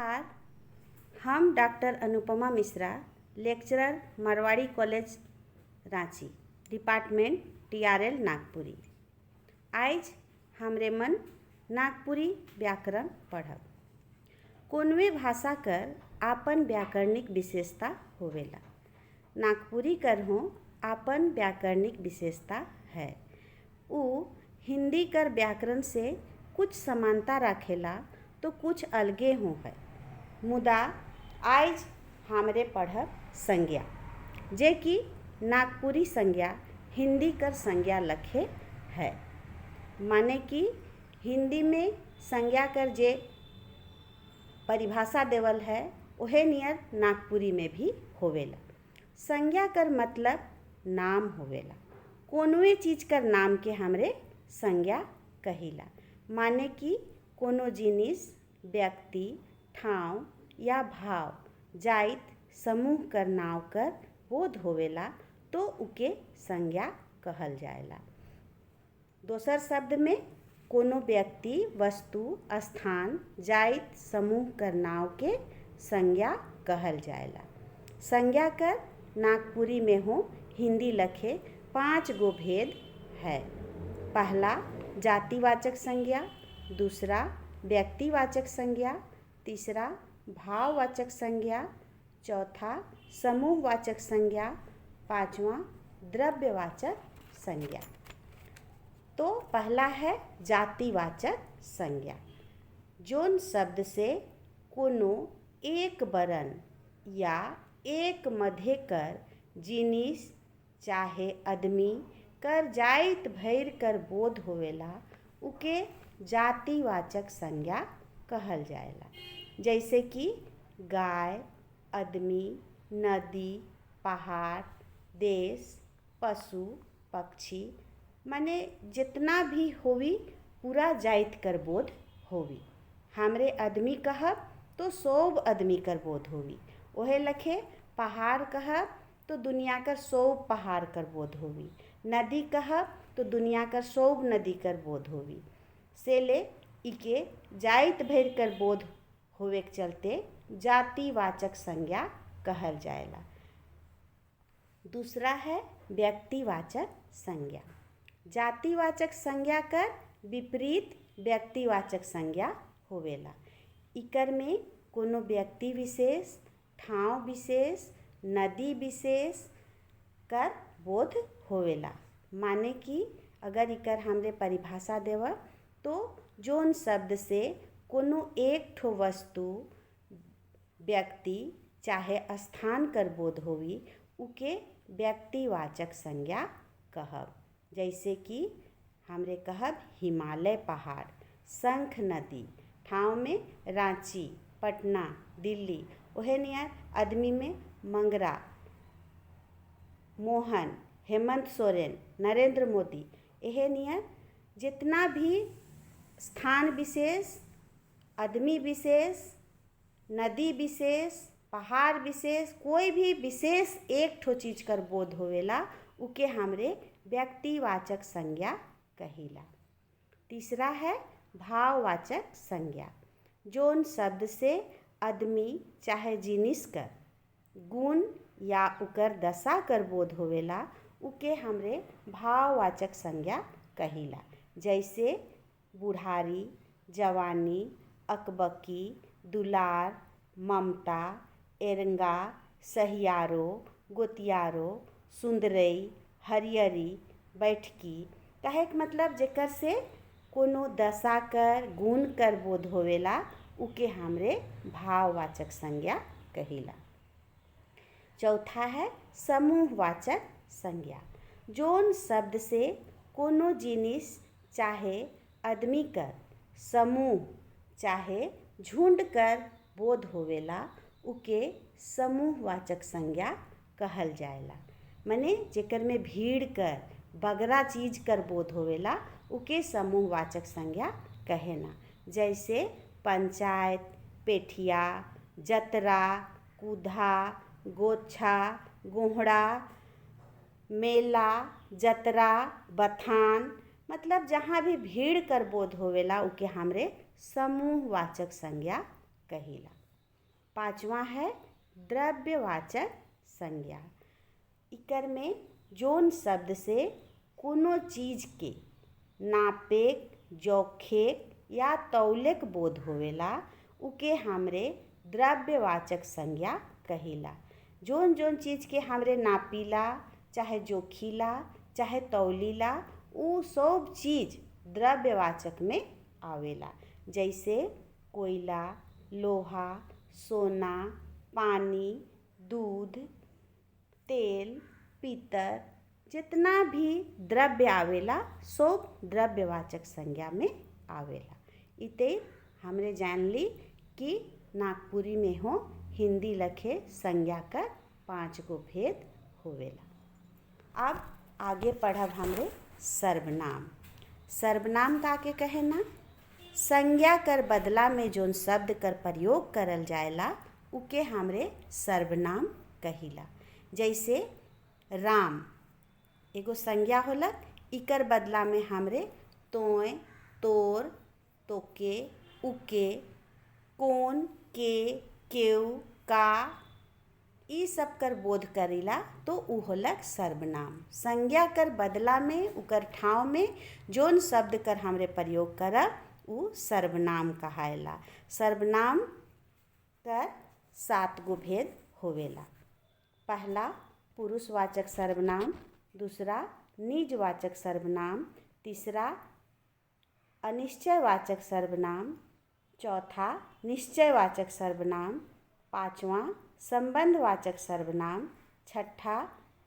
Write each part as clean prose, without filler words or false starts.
जोहार। हम doctor Anupama Mishra, lecturer Marwari college Ranchi, department TRL Nagpuri. आज हमरे मन नागपुरी व्याकरण पढ़ब। कोनवे भाषा कर आपन व्याकरणिक विशेषता होवेला। नागपुरी कर हो आपन व्याकरणिक विशेषता है। उ हिंदी कर व्याकरण से कुछ समानता रखेला तो कुछ अलगे हो है। मुदा आज हमरे पढ़ब संज्ञा, जे कि नागपुरी संज्ञा हिंदी कर संज्ञा लखे है। माने कि हिंदी में संज्ञा कर जे परिभाषा देवल है ओहे नियर नागपुरी में भी होवेला। संज्ञा कर मतलब नाम होवेला। कोनोए चीज कर नाम के हमरे संज्ञा कहिला। माने कि कोनो जिनिस, व्यक्ति, ठाव या भाव जाइत समूह कर नाव कर बोध होवेला तो उके संज्ञा कहल जाएला। दोसर शब्द में कोनो व्यक्ति, वस्तु, स्थान, जाइत समूह कर नाव के संज्ञा कहल जाएला। संज्ञा कर नागपुरी में हो हिंदी लखे 5 गो भेद है। पहला जातिवाचक संज्ञा, दूसरा व्यक्तिवाचक संज्ञा, तीसरा भाववाचक संज्ञा, चौथा समूहवाचक संज्ञा, पांचवा द्रव्यवाचक संज्ञा। तो पहला है जातिवाचक संज्ञा। जोन शब्द से कोनो एक वर्ण या एक मध्य कर जिनिस चाहे आदमी कर जाइत भैर कर बोध होवेला उके जातिवाचक संज्ञा कहल जाएला। जैसे कि गाय, आदमी, नदी, पहाड़, देश, पशु, पक्षी, माने जितना भी होवी पूरा जाइत कर बोध होवी। हमरे आदमी कहब तो सब आदमी कर बोध होवी। ओहे लखे पहाड़ कहब तो दुनिया कर सब पहाड़ कर बोध होवी। नदी कहब तो दुनिया कर सब नदी कर बोध होवी। से ले इके जाइत भैर कर बोध होवे के चलते जातिवाचक संज्ञा कहल जाएला। दूसरा है व्यक्तिवाचक संज्ञा। जातिवाचक संज्ञा कर विपरीत व्यक्तिवाचक संज्ञा होवेला। इकर में कोनो व्यक्ति विशेष, ठाव विशेष, नदी विशेष कर बोध होवेला। माने कि अगर इकर हमरे परिभाषा देव तो जोन शब्द से कोनो एक ठो वस्तु, व्यक्ति चाहे स्थान कर बोध होवी उके व्यक्तिवाचक संज्ञा कहब। जैसे कि हमरे कहब हिमालय पहाड़, शंख नदी, ठाव में रांची, पटना, दिल्ली, ओहे नियर आदमी में मंगरा, मोहन, हेमंत सोरेन, नरेंद्र मोदी, एहे नियर जितना भी स्थान विशेष, आदमी विशेष, नदी विशेष, पहाड़ विशेष, कोई भी विशेष एक ठो चीज कर बोध होवेला उके हमरे व्यक्तिवाचक संज्ञा कहिला। तीसरा है भाववाचक संज्ञा। जोन शब्द से आदमी चाहे जिनिस कर गुण या उकर दशा कर बोध होवेला उके हमरे भाववाचक संज्ञा कहिला। जैसे बुढ़ारी, जवानी, अकबकी, दुलार, ममता, एरंगा, सहियारो, गोतियारो, सुंदरई, हरियरी, बैठकी, कहे के मतलब जेकर से कोनो दशा कर गुण कर बोध होवेला उके हमरे भाववाचक संज्ञा कहिला। चौथा है समूहवाचक संज्ञा। जोन शब्द से कोनो जिनिस चाहे आदमी कर समूह चाहे झुंड कर बोध होवेला उके समूहवाचक संज्ञा कहल जाएला। माने जेकर में भीड़ कर बगरा चीज कर बोध होवेला उके समूहवाचक संज्ञा कहेना। जैसे पंचायत, पेठिया, जतरा, कुधा, गोच्छा, गोहड़ा, मेला, जतरा, बथान, मतलब जहाँ भी भीड़ कर बोध होवेला उके हमरे समूहवाचक संज्ञा कहिला। पाँचवा है द्रव्यवाचक संज्ञा। इकर में जोन शब्द से कोनो चीज के नापेक, जोखेक या तौलेक बोध होवेला उके हमरे द्रव्यवाचक संज्ञा कहिला। जोन जोन चीज़ के हमरे नापीला, चाहे जोखीला, चाहे तौलीला, उ सब चीज़ द्रव्यवाचक में आवेला। जैसे कोयला, लोहा, सोना, पानी, दूध, तेल, पीतल, जितना भी द्रव्य आवेला सब द्रव्यवाचक संज्ञा में आवेला। इते हमरे जान ली कि नागपुरी में हो हिंदी लखे संज्ञा का 5 गो भेद होवेला। अब आगे पढ़ब हमरे सर्वनाम। सर्वनाम का के कहे ना, संज्ञा कर बदला में जोन शब्द कर प्रयोग करल जाएला उके हमरे सर्वनाम कहिला। जैसे राम एगो संज्ञा होलक, इकर बदला में हमरे तोय, तोर, तोके, उके, कौन, के, केउ, का ई सब कर बोध करीला तो उ होलक सर्वनाम। संज्ञा कर बदला में उकर ठाव में जोन शब्द कर हमरे प्रयोग करब उ सर्वनाम कहायला। सर्वनाम कर 7 गो भेद होवेला। पहला पुरुषवाचक सर्वनाम, दूसरा निजवाचक सर्वनाम, तीसरा अनिश्चयवाचक सर्वनाम, चौथा निश्चयवाचक सर्वनाम, पांचवा संबंधवाचक सर्वनाम, छठा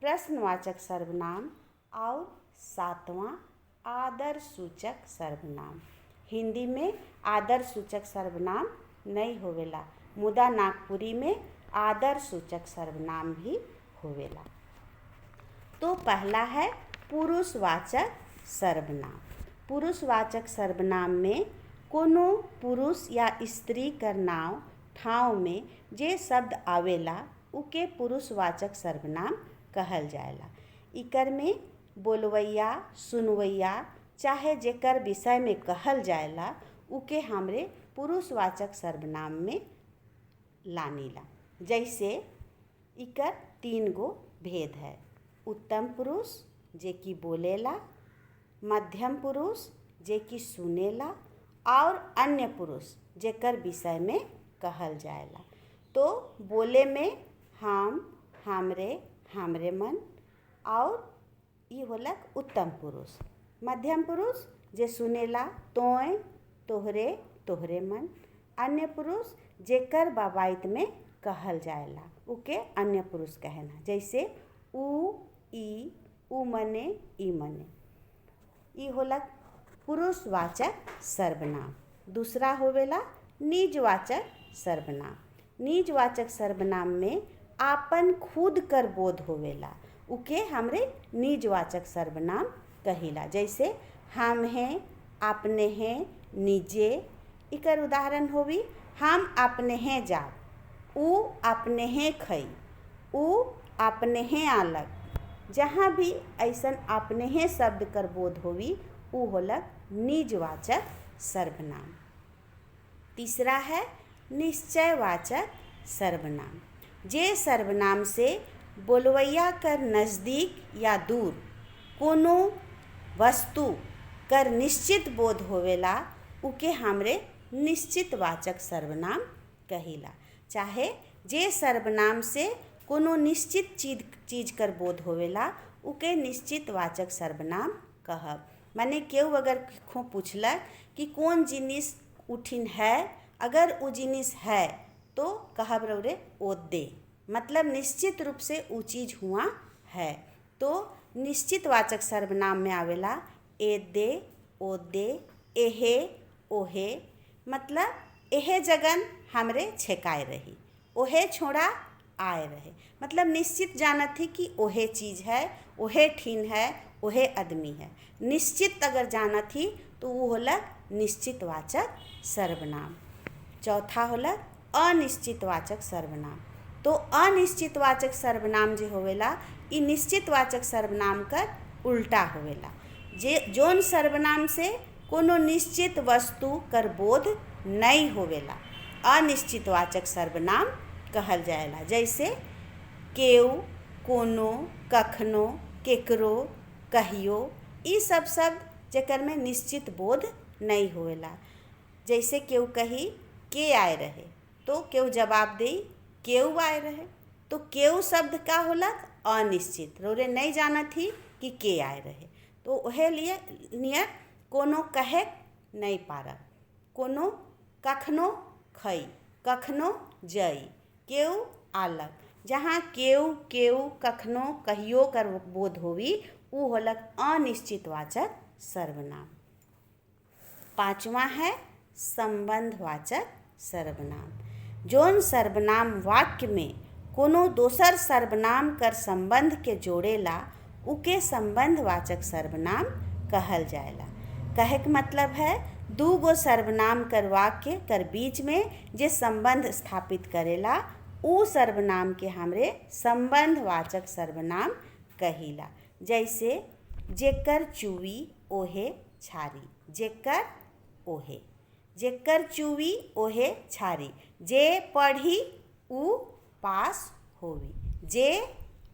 प्रश्नवाचक सर्वनाम और सातवां आदरसूचक सर्वनाम। हिंदी में आदरसूचक सर्वनाम नहीं होवेला, मुदा नागपुरी में आदरसूचक सर्वनाम भी होवेला। तो पहला है पुरुषवाचक सर्वनाम। पुरुषवाचक सर्वनाम में कोनो पुरुष या स्त्री कर नाव ठाव में जे शब्द आवेला उके पुरुषवाचक सर्वनाम कहल जाएला। इकर में बोलवैया, सुनवैया चाहे जेकर विषय में कहल जाएला उके हमरे पुरुषवाचक सर्वनाम में लानीला। जैसे इकर 3 गो भेद है। उत्तम पुरुष जे कि बोलेला, मध्यम पुरुष जे कि सुनेला और अन्य पुरुष जेकर विषय में कहल जाएला। तो बोले में हम, हमरे, हमरे मन और ये होलक उत्तम पुरुष। मध्यम पुरुष जे सुनेला तोय, तोहरे, तोहरे मन। अन्य पुरुष जेकर बाबाइत में कहल जाएला उके अन्य पुरुष कहना। जैसे उ, ई, उ मने, ई मने। ई होलक पुरुषवाचक सर्वनाम। दूसरा होवेला निजवाचक सर्वनाम। निजवाचक सर्वनाम में आपन खुद कर बोध होवेला उके हमरे निजवाचक सर्वनाम कहिला। जैसे हम हैं, अपने हैं, निजे। इकर उदाहरण होवी हम अपने हैं जाब, उ अपने हैं खई, उ अपने हैं आलक। जहाँ भी ऐसन अपने हैं शब्द कर बोध होवी उ होलक निजवाचक सर्वनाम। तीसरा है निश्चयवाचक सर्वनाम। जे सर्वनाम से बोलवैया कर नज़दीक या दूर कोनो वस्तु कर निश्चित बोध होवेला उके हमरे निश्चितवाचक सर्वनाम कहिला। चाहे जे सर्वनाम से कोनो निश्चित चीज कर बोध होवेला उके निश्चितवाचक सर्वनाम कहब। माने केहू अगर खो पूछलक कि कौन जिनिस उठिन है, अगर वो जिनिस है तो कहब रौरे ओ दे, मतलब निश्चित रूप से वो चीज़ हुआ है। तो निश्चितवाचक सर्वनाम में आवेला ए दे, ओ दे, एहे, ओहे। मतलब एहे जगन हमरे छेकाए रही, ओहे छोड़ा आए रहे। मतलब निश्चित जानत थी कि ओहे चीज़ है, ओहे ठीन है, ओहे आदमी है। निश्चित अगर जानत थी तो वो होलक निश्चितवाचक सर्वनाम। चौथा होलक अनिश्चितवाचक सर्वनाम। तो अनिश्चितवाचक सर्वनाम जे होवेला ई निश्चितवाचक सर्वनाम कर उल्टा होवेला। जे जोन सर्वनाम से कोनो निश्चित वस्तु कर बोध नहीं होवेला अनिश्चितवाचक सर्वनाम कहल जाएला। जैसे केहू, कोनो, कखनो, केकरो, कहियो, ई सब शब्द जेकर में निश्चित बोध नहीं होएला। जैसे केहू कही के आए रहे तो केहू जवाब दे केहू आए रहे, तो केहू शब्द का होलक अनिश्चित, रोरे नहीं जानत ही कि के आए रहे। तो वह लिए नियर कोनो कहे नहीं पारब, कोनो कखनो खई, कखनो जई, केहू आलक। जहाँ केहू केहू कखनो कहियो कर बोध होवी उ होलक अनिश्चितवाचक सर्वनाम। पांचवा है संबंधवाचक सर्वनाम। जोन सर्वनाम वाक्य में कोनो दोसर सर्वनाम कर संबंध के जोड़ेला उके संबंधवाचक सर्वनाम कहल जाएला। कहे के मतलब है दू गो सर्वनाम कर वाक्य कर बीच में जे संबंध स्थापित करेला उ सर्वनाम के हमरे संबंधवाचक सर्वनाम कहिला। जैसे जेकर चुवी ओहे छारी, जेकर ओहे, जेकर चुवी ओहे छारी, जे पढ़ी उ पास होवी, जे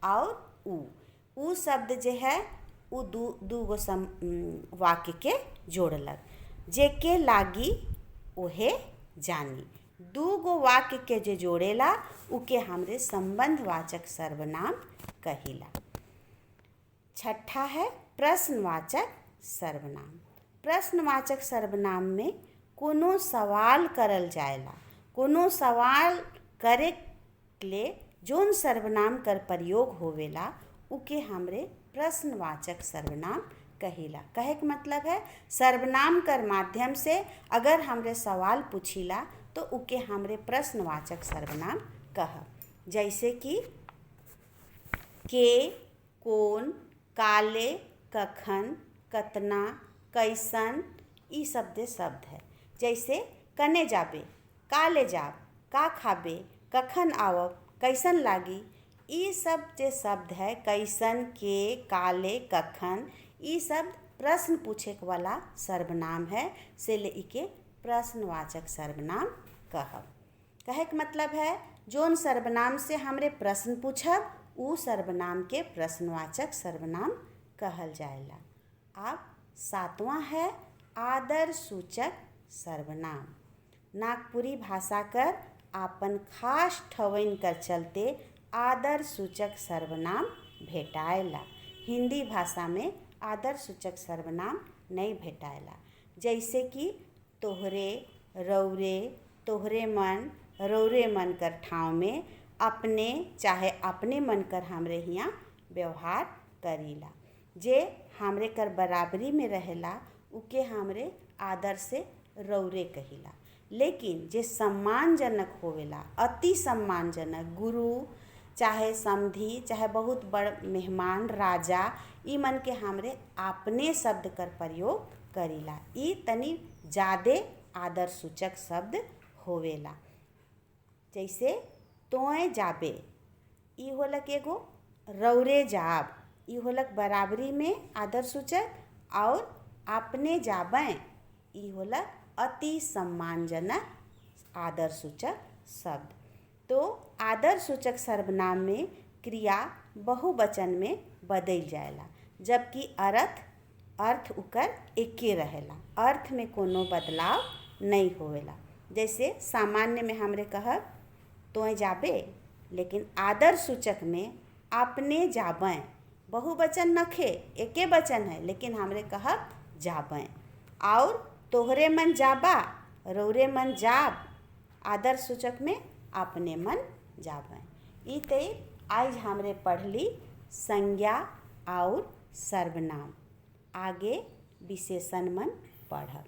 और उ शब्द जे है उ दू गो वाक्य के जोड़लक। जेके लागी ओहे जानी, दू गो वाक्य के जे जोड़ेला उके हमरे संबंधवाचक सर्वनाम कहिला। छठा है प्रश्नवाचक सर्वनाम। प्रश्नवाचक सर्वनाम में कोनो सवाल करल जाएला, कोनो सवाल करे ले जोन सर्वनाम कर प्रयोग होवेला उके हमरे प्रश्नवाचक सर्वनाम कहिला। कहे के मतलब है सर्वनाम कर माध्यम से अगर हमरे सवाल पूछिला तो उके हमरे प्रश्नवाचक सर्वनाम कहब। जैसे कि के, कौन, काले, कखन, कतना, कैसन, ई शब्द है। जैसे कने जाबे, काले जाब, का खाबे, कखन आवब, कैसन लागी, ई सब जे शब्द है कैसन, के, काले, कखन, ई शब्द प्रश्न पूछे वाला सर्वनाम है, से ले इके प्रश्नवाचक सर्वनाम कहब। कहे के मतलब है जोन सर्वनाम से हमरे प्रश्न पूछब उ सर्वनाम के प्रश्नवाचक सर्वनाम कहल जाएला। अब सातवां है आदर सूचक सर्वनाम। नागपुरी भाषा कर आपन खास ठवइन कर चलते आदर सूचक सर्वनाम भेटाएला। हिंदी भाषा में आदर सूचक सर्वनाम नहीं भेटाएला। जैसे कि तोहरे, रौरे, तोहरे मन, रौरे मन कर ठाव में अपने चाहे अपने मन कर हमरे हियाँ व्यवहार करीला। जे हमरे कर बराबरी में रहेला उके हमरे आदर से रौरे कहिला। लेकिन जे सम्मानजनक होवेला, अति सम्मानजनक, गुरु चाहे समधी चाहे बहुत बड़ मेहमान, राजा, ई मन के हमरे अपने शब्द कर प्रयोग करीला। ई तनी ज़्यादे आदर सूचक शब्द होवेला। जैसे तोय जाबे, ई होलक एगो रौरे जाब, ई होलक बराबरी में आदर सूचक, और अपने जाबें ई होलक अति सम्मानजनक आदर सूचक शब्द। तो आदर सूचक सर्वनाम में क्रिया बहुवचन में बदल जाएला, जबकि अर्थ उकर एके रहेला, अर्थ में कोनो बदलाव नहीं होवेला। जैसे सामान्य में हमरे कहब तोय जाबे, लेकिन आदर सूचक में अपने जाबें, बहुवचन नखे, एके वचन है लेकिन हमरे कहब जाबें। और तोहरे मन जाबा, रौरे मन जाब, आदर सूचक में अपने मन जाबें। ई ते आज हमरे पढ़ली संज्ञा और सर्वनाम। आगे विशेषण मन पढ़ब।